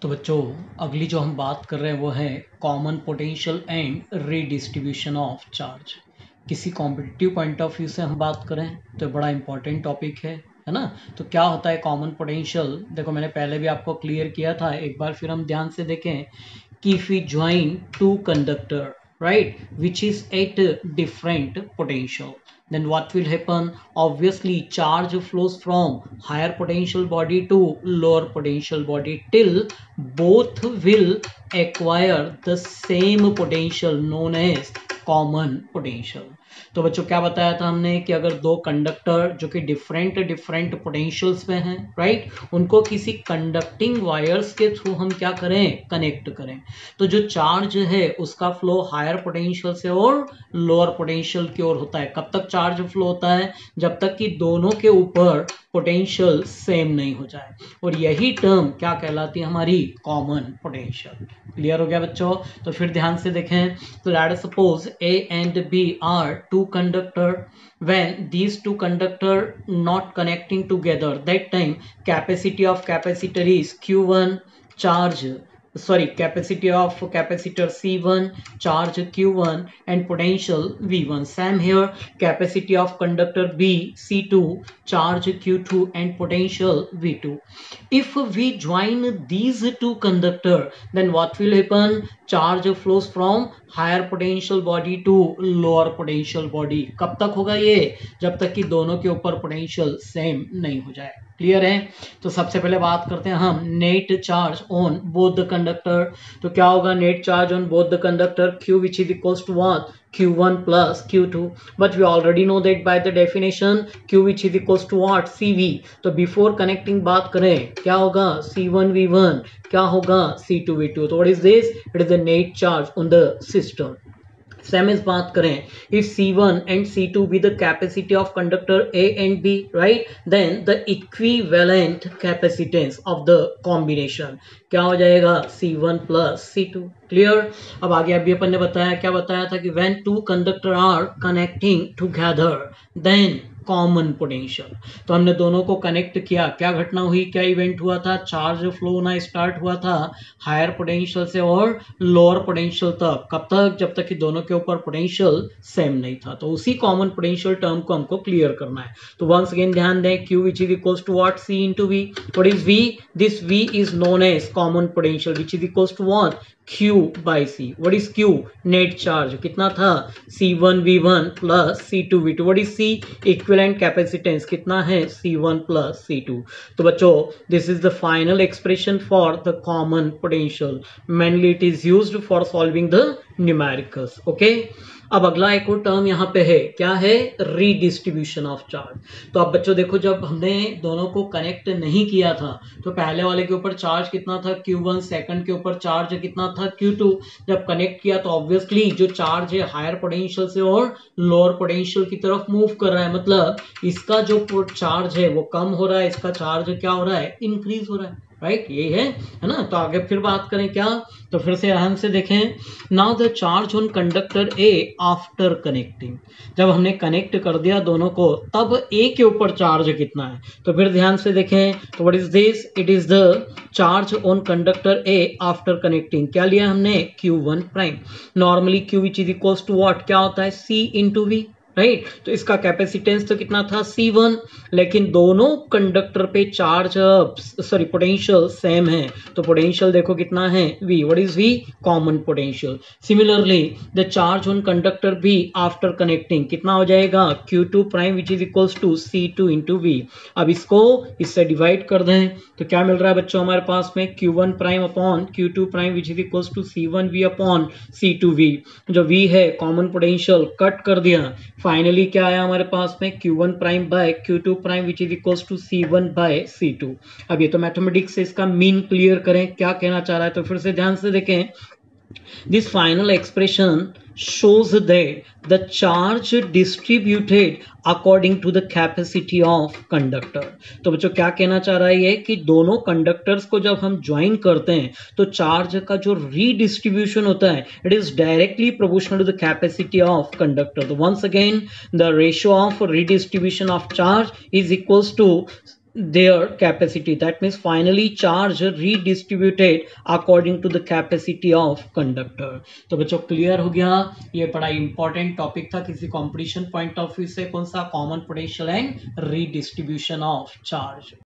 तो बच्चों अगली जो हम बात कर रहे हैं वो है common potential and redistribution of charge. किसी कॉम्पिटिटिव पॉइंट ऑफ व्यू से हम बात करें तो बड़ा इंपॉर्टेंट टॉपिक है ना। तो क्या होता है कॉमन पोटेंशियल, देखो मैंने पहले भी आपको क्लियर किया था, एक बार फिर हम ध्यान से देखें कि if we join two conductor, right, which is at different potential, then what will happen? Obviously charge flows from higher potential body to lower potential body till both will acquire the same potential known as common potential। तो बच्चों क्या बताया था हमने कि अगर दो conductor जो कि डिफरेंट डिफरेंट पोटेंशियल्स में हैं, राइट, उनको किसी कंडक्टिंग वायर्स के थ्रू हम क्या करें, कनेक्ट करें, तो जो चार्ज है उसका फ्लो हायर पोटेंशियल से और लोअर पोटेंशियल की ओर होता है। कब तक चार्ज फ्लो होता है? जब तक कि दोनों के ऊपर पोटेंशियल सेम नहीं हो जाए, और यही टर्म क्या कहलाती है, हमारी कॉमन पोटेंशियल। क्लियर हो गया बच्चों? तो फिर ध्यान से देखें, तो let suppose A and B are two conductor, when these two conductor not connecting together, that time capacity of capacitor is Q1, charge capacity of capacitor C1, charge Q1 and potential V1. Same here, capacity of conductor B C2, charge Q2 and potential V2. If we join these two conductor, then what will happen? Charge flows from higher potential body to lower potential body। कब तक होगा ये? जब तक कि दोनों के ऊपर पोटेंशियल सेम नहीं हो जाए। क्लियर है? तो सबसे पहले बात करते हैं हम net charge on both the conductor. तो क्या होगा net charge on both the conductor? Q which is equals to what? Q1 plus Q2, but we already know that by the definition Q which is equals to what? CV। तो before connecting बात करें क्या होगा? C1 V1, क्या होगा? C2 V2। तो what is this? It is the net charge on the system। Same इस बात करें, if C1 and C2 be the capacity of conductor A and B, right, then the equivalent capacitance of the combination क्या हो जाएगा? C1 plus C2। Clear? अब आगे अभी अपन ने बताया, क्या बताया था कि when two conductor are connecting together then common potential. तो हमने दोनों को कनेक्ट किया, क्या घटना हुई, क्या इवेंट हुआ था? चार्ज फ्लो होना स्टार्ट हुआ था हायर पोटेंशियल से और लोअर पोटेंशियल तक। कब तक? जब तक कि दोनों के ऊपर पोटेंशियल सेम नहीं था। तो उसी कॉमन पोटेंशियल टर्म को हमको क्लियर करना है। तो वंस अगेन ध्यान दें, Q which is equals to what? C into V। What is V? This V is known as common potential which is equals to what? Q by C। What is Q? Net charge कितना था? C1 V1 plus C2 V2। What is C? Equivalent capacitance कितना है? C1 plus C2। तो बच्चों this is the final expression for the common potential. Mainly it is used for solving the numericals. Okay, अब अगला एक और term यहाँ पे है, क्या है? Redistribution of charge. तो अब बच्चों देखो, जब हमने दोनों को कनेक्ट नहीं किया था तो पहले वाले के ऊपर चार्ज कितना था? Q1, सेकंड के ऊपर चार्ज कितना था? Q2। जब कनेक्ट किया तो ऑब्वियसली जो चार्ज है हायर पोटेंशियल से और लोअर पोटेंशियल की तरफ मूव कर रहा है, मतलब इसका जो चार्ज है वो कम हो रहा है, इसका चार्ज क्या हो रहा है? इंक्रीज हो रहा है, राइट, यही है ना। तो आगे फिर बात करें क्या, तो फिर से ध्यान से देखें, now the charge on conductor A after connecting. जब हमने कनेक्ट कर दिया दोनों को, तब ए के ऊपर चार्ज कितना है? तो फिर ध्यान से देखें, तो what is this? It is the charge on conductor A after connecting. क्या लिया हमने? Q1 prime. Normally Q which is equals to what? क्या होता है? C into V, right. तो इसका कैपेसिटेंस तो कितना था? C1, लेकिन दोनों कंडक्टर पे चार्ज पोटेंशियल सेम है, तो पोटेंशियल देखो कितना है? V। What is V? Common potential. Similarly the charge on conductor B after connecting कितना हो जाएगा? Q2 prime which is equals to C2 into V। अब इसको इससे डिवाइड कर दें तो क्या मिल रहा है बच्चों हमारे पास में? Q1 prime upon Q2 prime which is equals to C1V upon C2V। जो V है कॉमन पोटेंशियल कट कर दिया, फाइनली क्या आया हमारे पास में? Q1 prime by Q2 prime which is equals to C1 by C2। अब ये तो मैथमेटिक्स से इसका मीन क्लियर करें, क्या कहना चाह रहा है, तो फिर से ध्यान से देखें, this final expression shows that the charge distributed according to the capacity of conductor। तो बच्चों क्या कहना चाह रहा है ये, कि दोनों कंडक्टर्स को जब हम ज्वाइन करते हैं तो चार्ज का जो रीडिस्ट्रीब्यूशन होता है it is directly proportional to the capacity of conductor. तो once again the ratio of redistribution of charge is equals to their capacity. That means finally charge redistributed according to the capacity of conductor. तो बच्चों clear हो गया, ये बड़ा important topic था किसी competition point of view से, कौन सा, common potential and redistribution of charge.